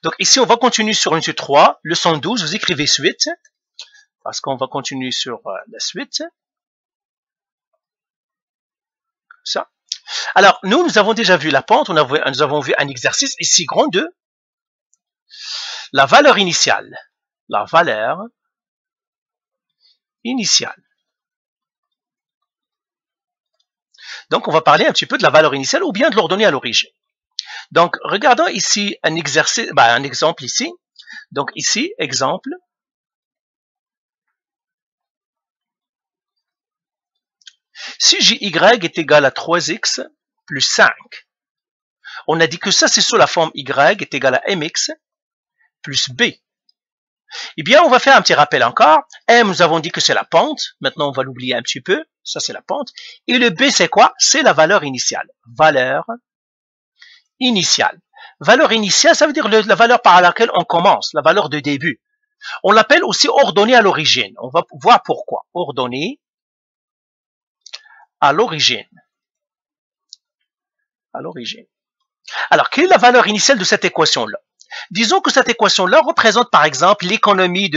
Donc ici, on va continuer sur une suite 3, leçon 12, vous écrivez suite, parce qu'on va continuer sur la suite. Comme ça. Alors, nous avons déjà vu la pente, nous avons vu un exercice, ici, grand 2, la valeur initiale. La valeur initiale. Donc, on va parler un petit peu de la valeur initiale ou bien de l'ordonnée à l'origine. Donc, regardons ici un exercice, un exemple ici. Donc, ici, exemple. Si jy est égal à 3x plus 5, on a dit que ça, c'est sous la forme y est égal à mx plus b. Eh bien, on va faire un petit rappel encore. M, nous avons dit que c'est la pente. Maintenant, on va l'oublier un petit peu. Ça, c'est la pente. Et le b, c'est quoi? C'est la valeur initiale. Valeur initiale. Valeur initiale, ça veut dire la valeur par laquelle on commence, la valeur de début. On l'appelle aussi ordonnée à l'origine. On va voir pourquoi. Ordonnée à l'origine. À l'origine. Alors, quelle est la valeur initiale de cette équation-là? Disons que cette équation-là représente, par exemple, l'économie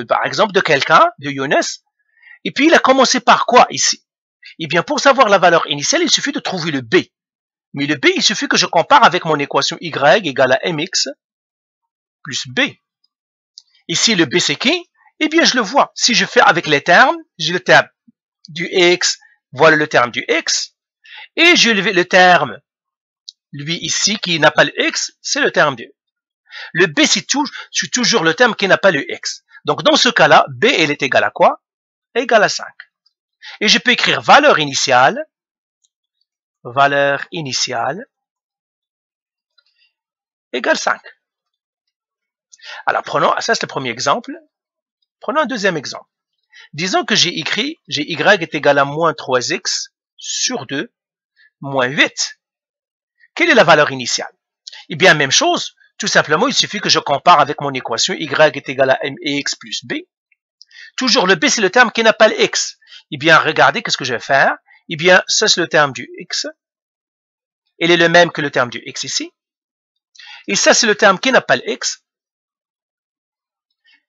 par exemple, de quelqu'un, de Younes. Et puis, il a commencé par quoi ici? Eh bien, pour savoir la valeur initiale, il suffit de trouver le b. Mais le b, il suffit que je compare avec mon équation y égale à mx plus b. Ici, le b, c'est qui? Eh bien, je le vois. Si je fais avec les termes, j'ai le terme du x, voilà le terme du x. Et j'ai le terme, lui ici, qui n'a pas le x, c'est le terme du. Le b, c'est toujours le terme qui n'a pas le x. Donc, dans ce cas-là, b, elle est égale à quoi? Égale à 5. Et je peux écrire valeur initiale, égale 5. Alors, prenons, ça c'est le premier exemple. Prenons un deuxième exemple. Disons que j'ai écrit, y est égal à moins 3x sur 2, moins 8. Quelle est la valeur initiale? Eh bien, même chose, tout simplement, il suffit que je compare avec mon équation y est égal à mx plus b. Toujours le b, c'est le terme qui n'a pas le x. Eh bien, regardez, qu'est-ce que je vais faire? Eh bien, ça c'est le terme du x. Il est le même que le terme du x ici. Et ça, c'est le terme qui n'a pas le x.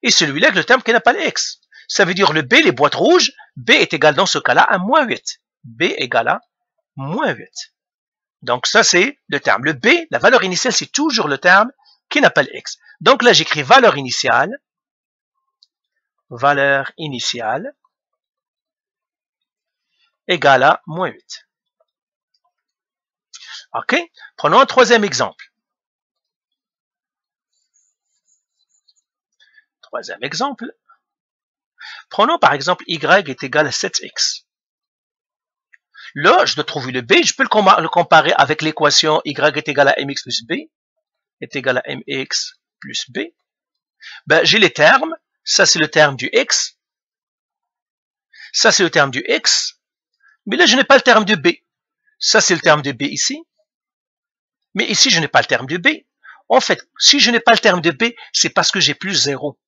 Et celui-là, le terme qui n'a pas le x. Ça veut dire le b, les boîtes rouges, b est égal dans ce cas-là à moins 8. b égale à moins 8. Donc ça, c'est le terme. Le b, la valeur initiale, c'est toujours le terme qui n'a pas le x. Donc là, j'écris valeur initiale égale à moins 8. OK? Prenons un troisième exemple. Troisième exemple. Prenons par exemple y est égal à 7x. Là, je dois trouver le b. Je peux le comparer avec l'équation y est égal à mx plus b est égal à mx plus b. Ben, j'ai les termes. Ça, c'est le terme du x. Ça, c'est le terme du x. Mais là, je n'ai pas le terme de b. Ça, c'est le terme de b ici. Mais ici, je n'ai pas le terme de b. En fait, si je n'ai pas le terme de b, c'est parce que j'ai plus 0.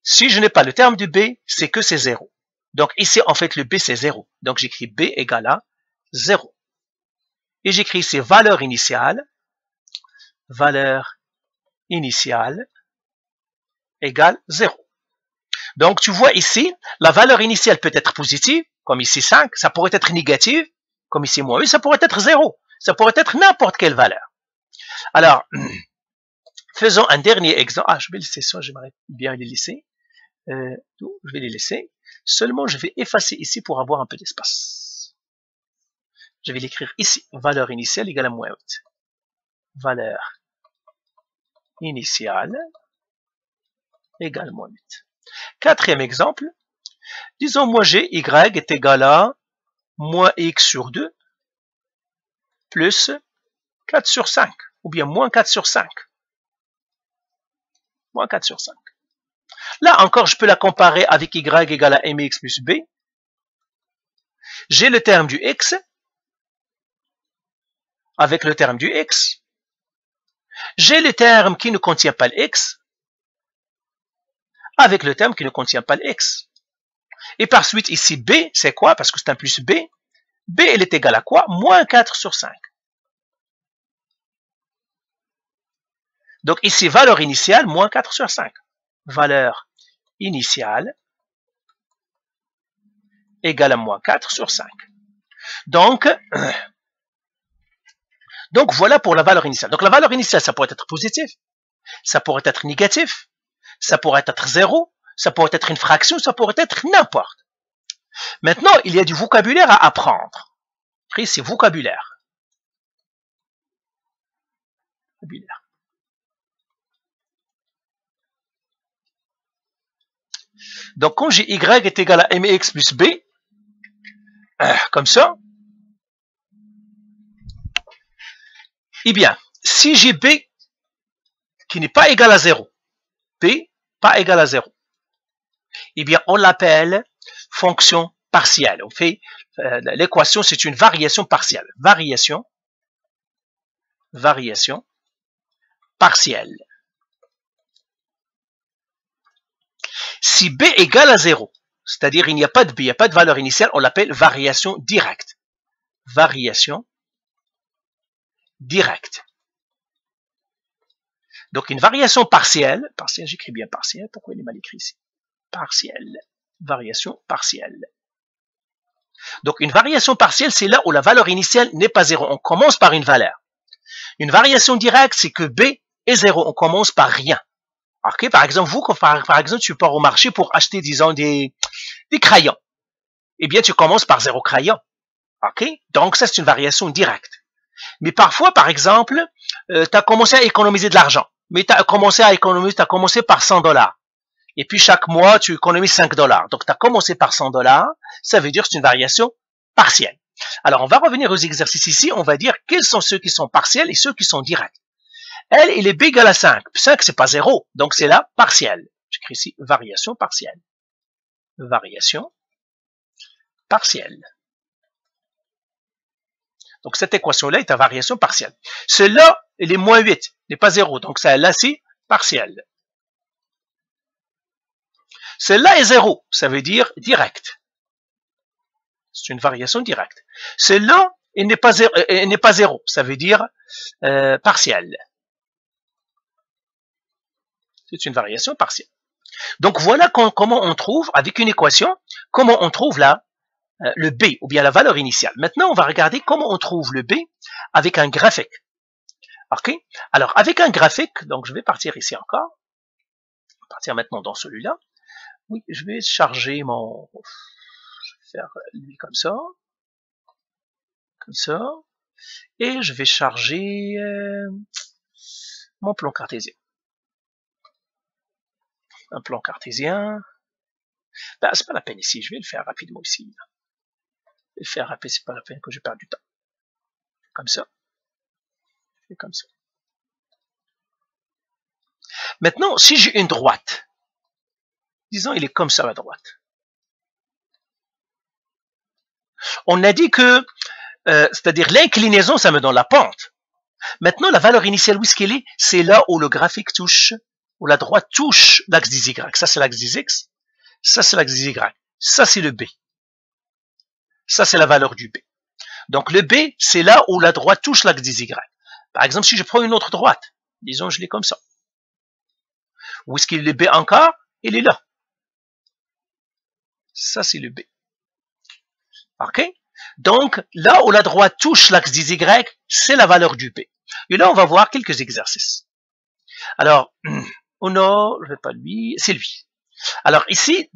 Si je n'ai pas le terme de b, c'est que c'est 0. Donc ici, en fait, le b, c'est 0. Donc j'écris b égale à 0. Et j'écris ici valeur initiale égale 0. Donc tu vois ici, la valeur initiale peut être positive, comme ici 5. Ça pourrait être négative, comme ici moins 8. Ça pourrait être 0. Ça pourrait être n'importe quelle valeur. Alors, faisons un dernier exemple. Ah, je vais laisser ça, j'aimerais bien les laisser. Je vais les laisser. Seulement, je vais effacer ici pour avoir un peu d'espace. Je vais l'écrire ici. Valeur initiale égale à moins 8. Valeur initiale égale moins 8. Quatrième exemple. Disons, moi, y est égal à moins x sur 2 plus 4 sur 5. Ou bien moins 4 sur 5. Moins 4 sur 5. Là encore, je peux la comparer avec y égale à mx plus b. J'ai le terme du x avec le terme du x. J'ai le terme qui ne contient pas le x avec le terme qui ne contient pas le x. Et par suite, ici, b, c'est quoi? Parce que c'est un plus b. b, elle est égale à quoi? Moins 4 sur 5. Donc ici, valeur initiale, moins 4 sur 5. Valeur initiale égale à moins 4 sur 5. Donc voilà pour la valeur initiale. Donc la valeur initiale, ça pourrait être positif, ça pourrait être négatif, ça pourrait être 0, ça pourrait être une fraction, ça pourrait être n'importe. Maintenant, il y a du vocabulaire à apprendre. C'est vocabulaire. Donc, quand j'ai y est égal à mx plus b, comme ça, eh bien, si j'ai b qui n'est pas égal à 0, b pas égal à 0, eh bien, on l'appelle fonction partielle. On fait l'équation, c'est une variation partielle. Variation partielle. Si b égale à 0, c'est-à-dire il n'y a pas de b, il n'y a pas de valeur initiale, on l'appelle variation directe. Variation directe. Donc une variation partielle, j'écris bien partielle, pourquoi il est mal écrit ici? Partielle, variation partielle. Donc une variation partielle, c'est là où la valeur initiale n'est pas 0. On commence par une valeur. Une variation directe, c'est que b est 0. On commence par rien. Okay? Par exemple, par exemple, tu pars au marché pour acheter, disons, des crayons. Eh bien, tu commences par 0 crayon. Okay? Donc, ça, c'est une variation directe. Mais parfois, par exemple, tu as commencé à économiser de l'argent. Mais tu as commencé par $100. Et puis, chaque mois, tu économises $5. Donc, tu as commencé par $100. Ça veut dire que c'est une variation partielle. Alors, on va revenir aux exercices ici. On va dire quels sont ceux qui sont partiels et ceux qui sont directs. Elle, il est b égale à 5. 5, c'est pas 0. Donc, c'est la partielle. J'écris ici variation partielle. Variation partielle. Donc, cette équation-là est à variation partielle. Celle-là, elle est moins 8, n'est pas 0. Donc, celle-là, c'est partielle. Celle-là est 0. Ça veut dire direct. C'est une variation directe. Celle-là, elle n'est pas 0. Ça veut dire partielle. C'est une variation partielle. Donc, voilà comment on trouve, avec une équation, comment on trouve là le b, ou bien la valeur initiale. Maintenant, on va regarder comment on trouve le b avec un graphique. Ok? Alors, avec un graphique, donc je vais partir ici encore. Je vais partir maintenant dans celui-là. Oui, je vais charger mon... Je vais faire lui comme ça. Comme ça. Et je vais charger mon plan cartésien. Un plan cartésien. Ben, c'est pas la peine ici, je vais le faire rapidement ici. Le faire rappeler, c'est pas la peine que je perde du temps. Comme ça. Et comme ça. Maintenant, si j'ai une droite, disons, il est comme ça la droite. On a dit que, c'est-à-dire l'inclinaison, ça me donne la pente. Maintenant, la valeur initiale, où est-ce qu'elle est? C'est là où le graphique touche, où la droite touche l'axe des Y. Ça, c'est l'axe des X. Ça, c'est l'axe des Y. Ça, c'est le B. Ça, c'est la valeur du B. Donc, le B, c'est là où la droite touche l'axe des Y. Par exemple, si je prends une autre droite, disons, je l'ai comme ça. Où est-ce qu'il est le B encore? Il est là. Ça, c'est le B. OK? Donc, là où la droite touche l'axe des Y, c'est la valeur du B. Et là, on va voir quelques exercices. Alors, oh non, je ne vais pas lui, c'est lui. Alors ici,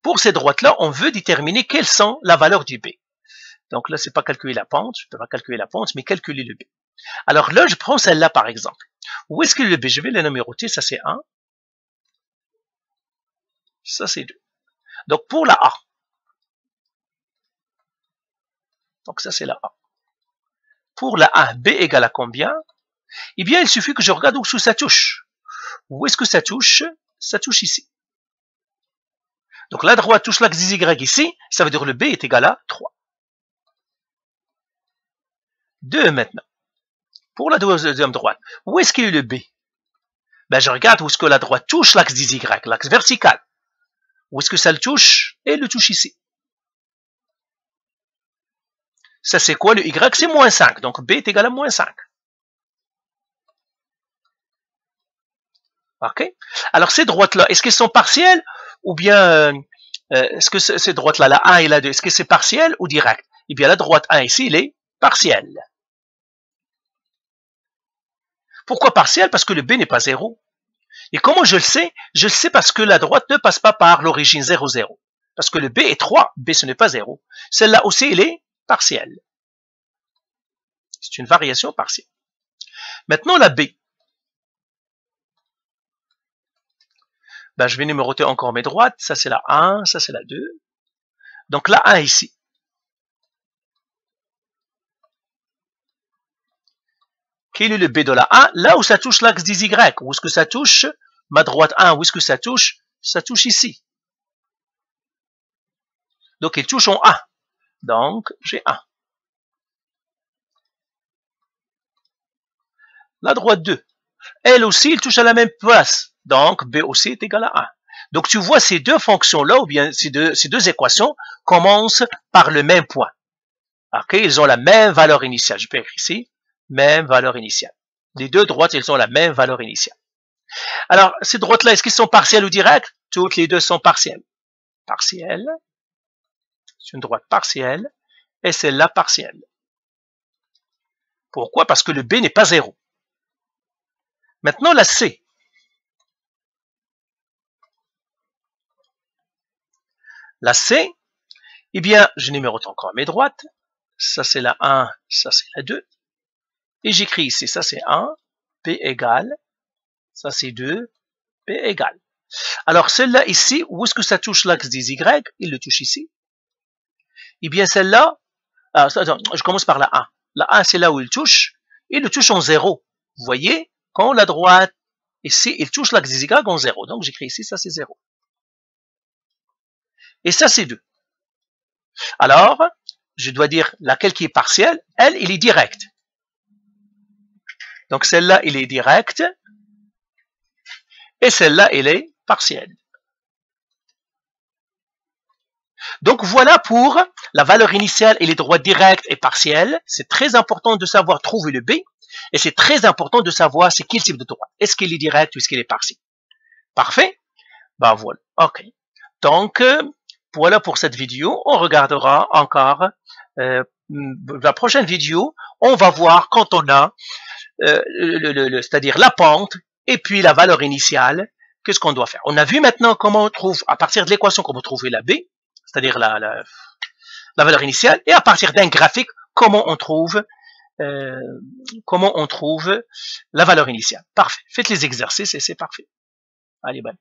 pour ces droites-là, on veut déterminer quelles sont la valeur du B. Donc là, c'est pas calculer la pente, je ne peux pas calculer la pente, mais calculer le B. Alors là, je prends celle-là par exemple. Où est-ce que le B? Je vais la numéroter, ça c'est 1. Ça c'est 2. Donc pour la A. Donc ça c'est la A. Pour la A, B égale à combien? Eh bien, il suffit que je regarde où ça touche. Où est-ce que ça touche? Ça touche ici. Donc la droite touche l'axe des Y ici, ça veut dire que le B est égal à 3. 2 maintenant. Pour la deuxième droite, où est-ce qu'il est le B? Ben, je regarde où est-ce que la droite touche l'axe des Y, l'axe vertical. Où est-ce que ça le touche? Et le touche ici. Ça c'est quoi? Le Y c'est moins 5, donc B est égal à moins 5. OK? Alors, ces droites-là, est-ce qu'elles sont partielles ou bien est-ce que ces droites-là, la 1 et la 2, est-ce que c'est partiel ou direct? Eh bien, la droite 1 ici, elle est partielle. Pourquoi partielle? Parce que le b n'est pas 0. Et comment je le sais? Je le sais parce que la droite ne passe pas par l'origine 0, 0. Parce que le b est 3, b ce n'est pas 0. Celle-là aussi, elle est partielle. C'est une variation partielle. Maintenant, la b. Ben, je vais numéroter encore mes droites. Ça, c'est la 1, ça, c'est la 2. Donc, la 1 ici. Quel est le b de la 1? Là où ça touche l'axe des Y. Où est-ce que ça touche ma droite 1? Où est-ce que ça touche? Ça touche ici. Donc, il touche en 1. Donc, j'ai 1. La droite 2. Elle aussi, elle touche à la même place. Donc, b aussi est égal à 1. Donc, tu vois, ces deux fonctions-là, ou bien ces deux équations, commencent par le même point. OK? Ils ont la même valeur initiale. Je peux écrire ici, même valeur initiale. Les deux droites, elles ont la même valeur initiale. Alors, ces droites-là, est-ce qu'elles sont partielles ou directes? Toutes les deux sont partielles. Partielle. C'est une droite partielle. Et celle-là partielle. Pourquoi? Parce que le b n'est pas 0. Maintenant, la c. La c, eh bien, je numérote encore mes droites. Ça, c'est la 1, ça, c'est la 2. Et j'écris ici, ça, c'est 1, p égale, ça, c'est 2, p égale. Alors, celle-là, ici, où est-ce que ça touche l'axe des Y? Il le touche ici. Eh bien, celle-là, je commence par la 1. La 1, c'est là où il touche. Il le touche en 0. Vous voyez, quand la droite, ici, il touche l'axe des Y en 0. Donc, j'écris ici, ça, c'est 0. Et ça, c'est 2. Alors, je dois dire laquelle qui est partielle. Elle, il est directe. Donc, celle-là, elle est directe. Et celle-là, elle est partielle. Donc, voilà pour la valeur initiale et les droites directes et partielles. C'est très important de savoir trouver le b. Et c'est très important de savoir c'est quel type de droite. Est-ce qu'elle est directe ou est-ce qu'elle est partielle? Parfait? Ben voilà. OK. Donc, voilà pour cette vidéo. On regardera encore la prochaine vidéo. On va voir quand on a, c'est-à-dire la pente et puis la valeur initiale, qu'est-ce qu'on doit faire. On a vu maintenant comment on trouve, à partir de l'équation, comment trouver la b, c'est-à-dire la valeur initiale, et à partir d'un graphique, comment on trouve la valeur initiale. Parfait. Faites les exercices et c'est parfait. Allez, bye.